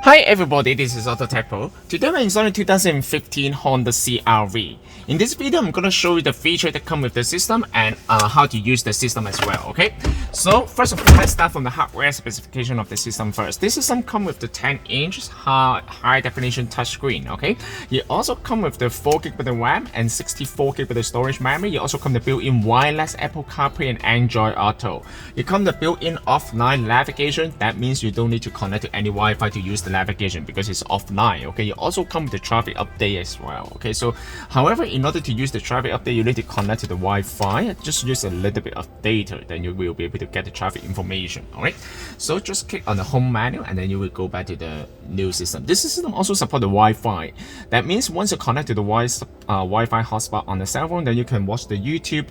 Hi everybody, this is AutoTecPro. Today we're installing 2015 Honda CRV. In this video, I'm gonna show you the feature that come with the system and how to use the system as well, okay? So first of all, let's start from the hardware specification of the system first. This system come with the 10-inch high definition touchscreen, okay? It also come with the 4GB RAM and 64GB storage memory. It also come the built-in wireless Apple CarPlay and Android Auto. It come the built-in offline navigation. That means you don't need to connect to any Wi-Fi to use the navigation because it's offline. Okay, you also come with the traffic update as well. Okay, so however, in order to use the traffic update, you need to connect to the Wi-Fi. Just use a little bit of data, then you will be able to get the traffic information. All right, so just click on the home menu and then you will go back to the new system. This system also support the Wi-Fi. That means once you connect to the Wi-Fi hotspot on the cell phone, then you can watch the YouTube,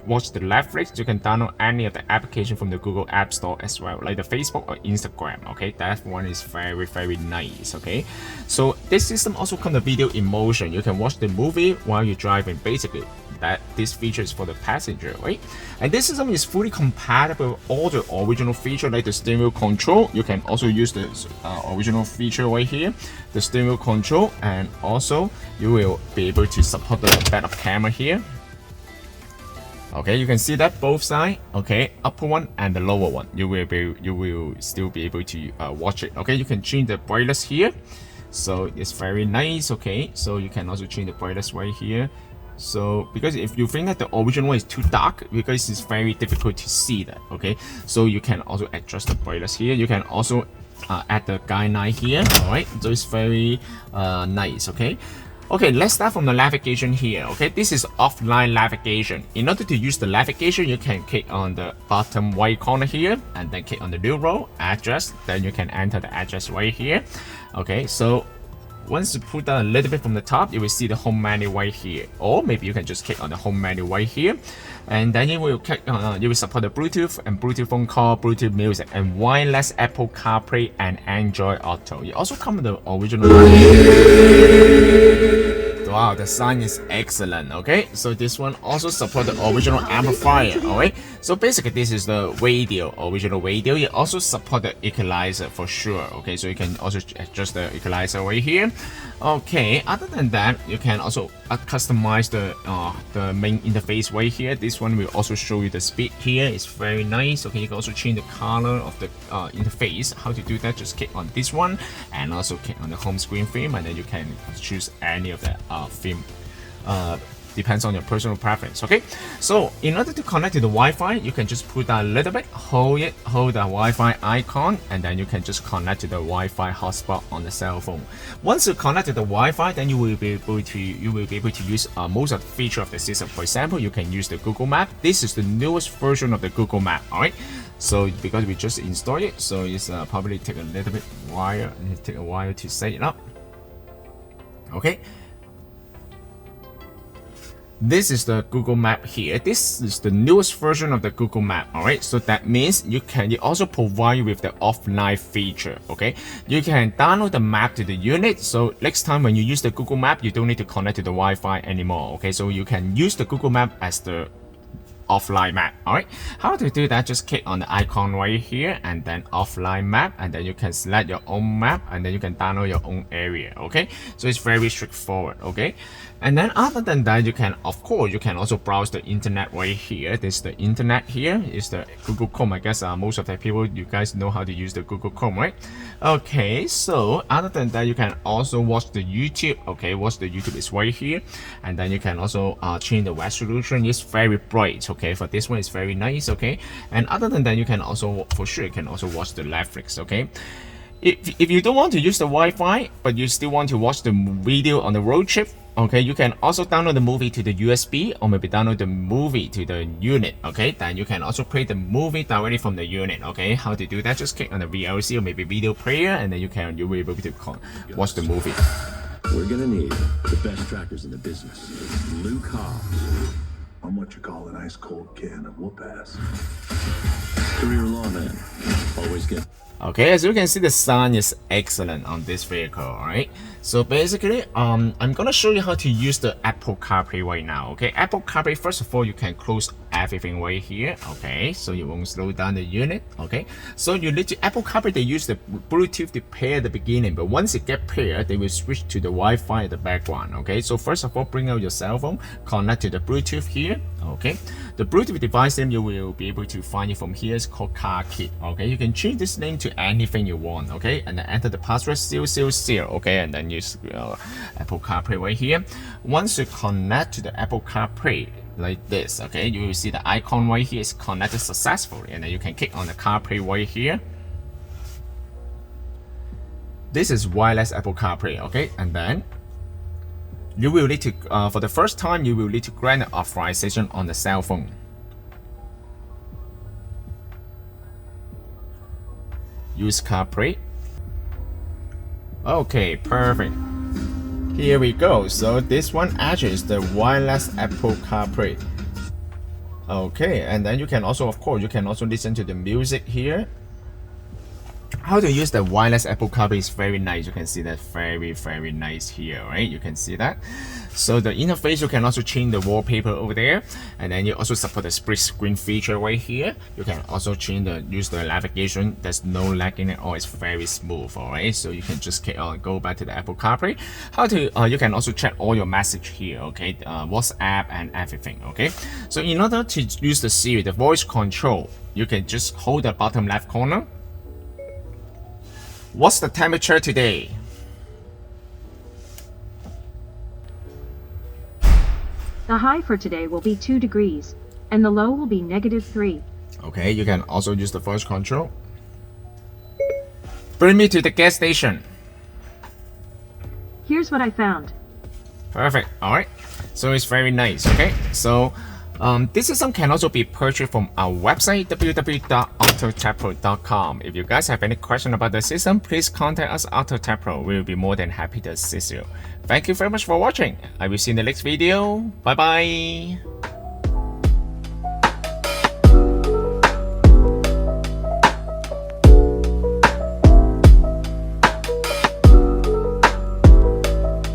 watch the Netflix. You can download any of the application from the Google App Store as well, like the Facebook or Instagram. Okay, that one is very nice. Okay, so this system also comes with video in motion. You can watch the movie while you're driving. Basically, that this feature is for the passenger, right? And this system is fully compatible with all the original feature like the steering wheel control. You can also use the original feature right here, the steering wheel control, and also you will be able to support the backup camera here. Okay, you can see that both sides, okay, upper one and the lower one, you will still be able to watch it. Okay, you can change the brightness here, so it's very nice. Okay, so you can also change the brightness right here. So because if you think that the original one is too dark, because it's very difficult to see that. Okay, so you can also adjust the brightness here. You can also add the guideline here. All right, so it's very nice. Okay, let's start from the navigation here. Okay, this is offline navigation. In order to use the navigation, you can click on the bottom right corner here and then click on the new row address. Then you can enter the address right here. Okay, so once you pull down a little bit from the top, you will see the home menu right here. Or maybe you can just click on the home menu right here. And then you will click on, you will support the Bluetooth and Bluetooth phone call, Bluetooth music, and wireless Apple CarPlay and Android Auto. It also comes with the original. Wow, the sound is excellent. Okay, so this one also supports the original amplifier. Alright, so basically this is the radio, original radio. It also supports the equalizer for sure. Okay, so you can also adjust the equalizer right here. Okay, other than that, you can also customize the main interface right here. This one will also show you the speed here. It's very nice. Okay, you can also change the color of the interface. How to do that? Just click on this one and also click on the home screen theme, and then you can choose any of the theme. Depends on your personal preference. Okay, so in order to connect to the Wi-Fi, you can just pull down a little bit, hold the Wi-Fi icon, and then you can just connect to the Wi-Fi hotspot on the cell phone. Once you connect to the Wi-Fi, then you will be able to use most of the feature of the system. For example, you can use the Google Map. This is the newest version of the Google Map. All right, so because we just installed it, so it's probably take a little bit while to set it up. Okay. This is the Google Map here. This is the newest version of the Google Map. All right, so that means it also provide you with the offline feature. Okay, you can download the map to the unit. So next time when you use the Google Map, you don't need to connect to the Wi-Fi anymore. Okay, so you can use the Google Map as the offline map. All right, how to do that? Just click on the icon right here and then offline map, and then you can select your own map, and then you can download your own area. Okay, so it's very straightforward. Okay, and then other than that, you can also browse the internet right here. This is the internet here is the Google Chrome. I guess most of the people, you guys know how to use the Google Chrome, right? Okay, so other than that, you can also watch the YouTube. Okay, watch the YouTube is right here, and then you can also change the resolution. It's very bright. Okay, for this one it's very nice. Okay, and other than that, you can also watch the Netflix. Okay, if you don't want to use the Wi-Fi but you still want to watch the video on the road trip, okay, you can also download the movie to the USB or maybe download the movie to the unit. Okay, then you can also play the movie directly from the unit. Okay, how to do that? Just click on the VLC or maybe video player, and then you will be able to watch the movie. We're gonna need the best trackers in the business. Luke Hobbs. I'm what you call an ice cold can of whoop ass. Career lawman. Always get. Okay, as you can see, the sound is excellent on this vehicle. All right. So basically, I'm gonna show you how to use the Apple CarPlay right now. Okay, Apple CarPlay. First of all, you can close everything right here. Okay, so you won't slow down the unit. Okay, so you need to Apple CarPlay. They use the Bluetooth to pair at the beginning, but once it get paired, they will switch to the Wi-Fi at the background. Okay, so first of all, bring out your cell phone, connect to the Bluetooth here. Okay, the Bluetooth device name you will be able to find it from here. It's called CarKit. Okay, you can change this name to anything you want. Okay, and then enter the password 000. Okay, and then use Apple CarPlay right here. Once you connect to the Apple CarPlay like this, okay, you will see the icon right here is connected successfully, and then you can click on the CarPlay right here. This is wireless Apple CarPlay. Okay, and then you will need to for the first time you will need to grant an authorization on the cell phone. Use CarPlay. Okay, perfect. Here we go. So this one actually is the wireless Apple CarPlay. Okay, and then you can also, of course, you can also listen to the music here. How to use the wireless Apple CarPlay is very nice. You can see that very nice here, right? You can see that. So the interface, you can also change the wallpaper over there, and then you also support the split screen feature right here. You can also use the navigation. There's no lag in it, or it's very smooth. All right, so you can just go back to the Apple CarPlay. How to you can also check all your message here. Okay, WhatsApp and everything. Okay, so in order to use the Siri, the voice control, you can just hold the bottom left corner. What's the temperature today? The high for today will be 2 degrees, and the low will be -3. Okay, you can also use the voice control. Bring me to the gas station. Here's what I found. Perfect. All right. So it's very nice. Okay. So this system can also be purchased from our website www.AutoTecPro.com. If you guys have any question about the system, please contact us AutoTecPro. We will be more than happy to assist you. Thank you very much for watching. I will see you in the next video. Bye bye.